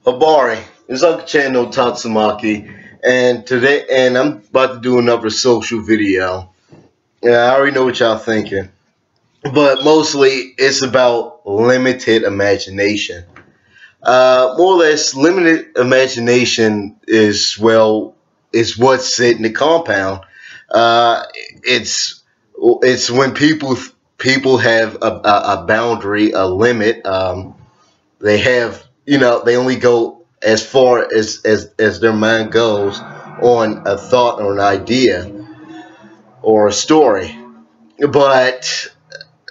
Habari, it's Uncle Chano Tatsumaki, and I'm about to do another social video. Yeah, I already know what y'all thinking, but mostly it's about limited imagination. More or less, limited imagination is what's set in the compound. Uh, it's it's when people have a boundary, a limit. They have, they only go as far as their mind goes on a thought or an idea or a story. But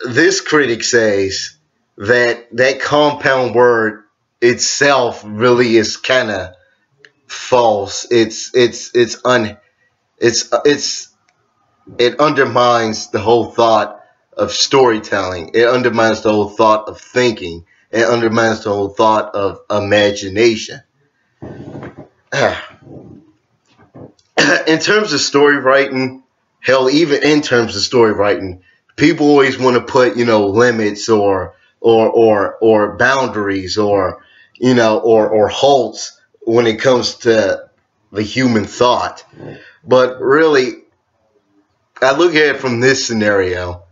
this critic says that that compound word itself really is kind of false. It's it undermines the whole thought of storytelling. It undermines the whole thought of thinking. It undermines the whole thought of imagination. In terms of story writing, hell, even in terms of story writing, people always want to put, limits or boundaries or halts when it comes to the human thought. But really, I look at it from this scenario.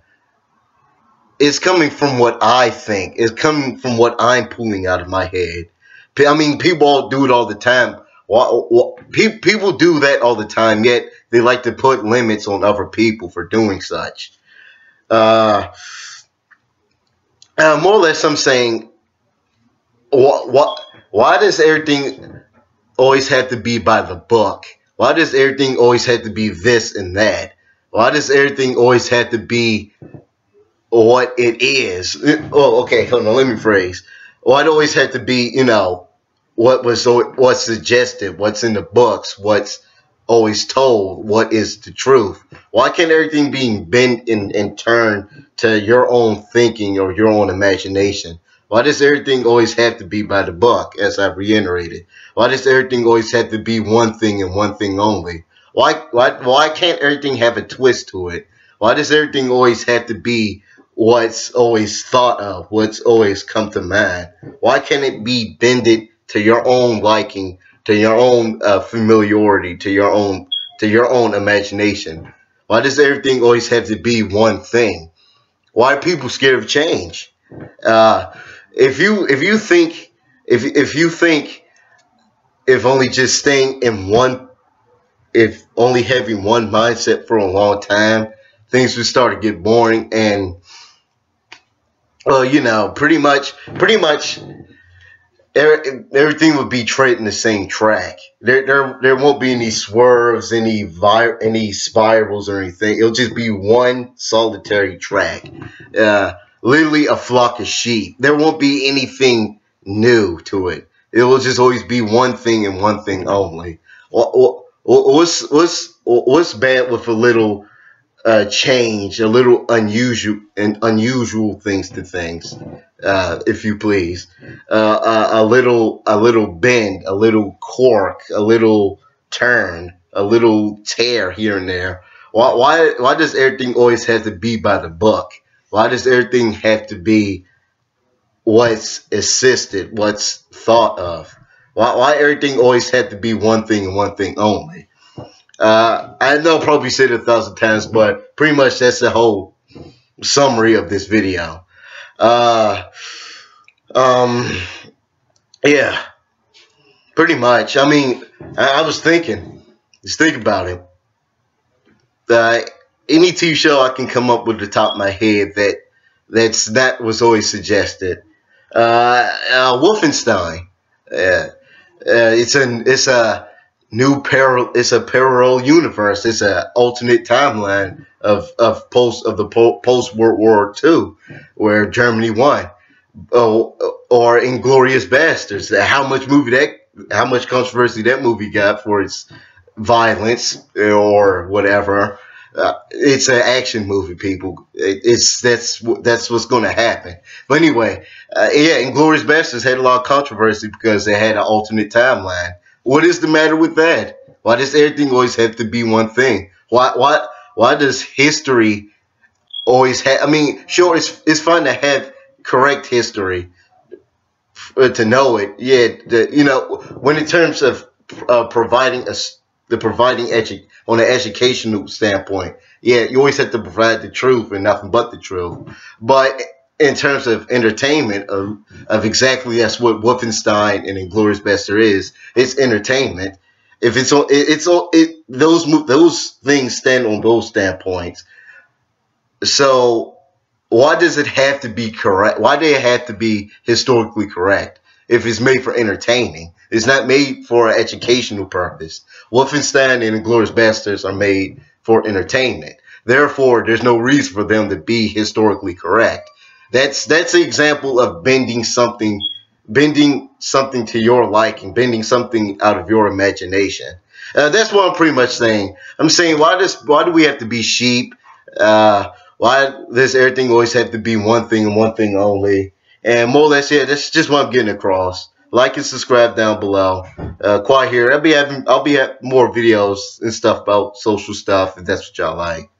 It's coming from what I think. It's coming from what I'm pulling out of my head. I mean, people all do it all the time. People do that all the time, yet they like to put limits on other people for doing such. Uh, More or less, I'm saying, why does everything always have to be by the book? Why does everything always have to be this and that? Why does everything always have to be what it is? Oh, okay, hold on, let me phrase. Why do it always have to be, what's suggested, what's in the books, what's always told, what is the truth? Why can't everything be bent and turned to your own thinking or your own imagination? Why does everything always have to be by the book, as I've reiterated? Why does everything always have to be one thing and one thing only? Why can't everything have a twist to it? Why does everything always have to be what's always thought of, what's always come to mind? Why can't it be bended to your own liking, to your own familiarity, to your own imagination? Why does everything always have to be one thing? Why are people scared of change? Uh, if you think if only just staying in one, if only having one mindset for a long time, things would start to get boring and pretty much everything would be treading the same track. There won't be any swerves, any spirals or anything. It'll just be one solitary track. Literally a flock of sheep. There won't be anything new to it. It will just always be one thing and one thing only. What's bad with a little change, a little unusual things to things, if you please, a little bend, a little cork, a little turn, a little tear here and there. Why does everything always have to be by the book? Why does everything have to be what's assisted, what's thought of? Why everything always had to be one thing and one thing only? I know I probably said it 1,000 times, but pretty much that's the whole summary of this video. Uh, um, yeah, pretty much. I mean, I was thinking, just think about it. Uh, any TV show I can come up with the top of my head that was always suggested. Wolfenstein. Uh, it's a it's a parallel universe. It's an alternate timeline of the post World War II, where Germany won. Or Inglorious Bastards. How much controversy that movie got for its violence or whatever. It's an action movie, people. That's what's going to happen. But anyway, yeah, Inglorious Bastards had a lot of controversy because they had an alternate timeline. What is the matter with that? Why does everything always have to be one thing? Why does history always have? I mean, sure, it's fun to have correct history to know it. Yeah, when in terms of providing the providing on an educational standpoint, yeah, you always have to provide the truth and nothing but the truth. But in terms of entertainment, of exactly that's what Wolfenstein and Inglourious Basterds is. It's entertainment. If it's on, those things stand on both standpoints. So why does it have to be correct? Why do it have to be historically correct if it's made for entertaining? It's not made for an educational purpose. Wolfenstein and Inglourious Basterds are made for entertainment. Therefore, there's no reason for them to be historically correct. That's an example of bending something to your liking, bending something out of your imagination. That's what I'm pretty much saying. I'm saying why do we have to be sheep? Why does everything always have to be one thing and one thing only? And more or less, yeah, that's just what I'm getting across. Like and subscribe down below. Quiet here. I'll be having more videos and stuff about social stuff if that's what y'all like.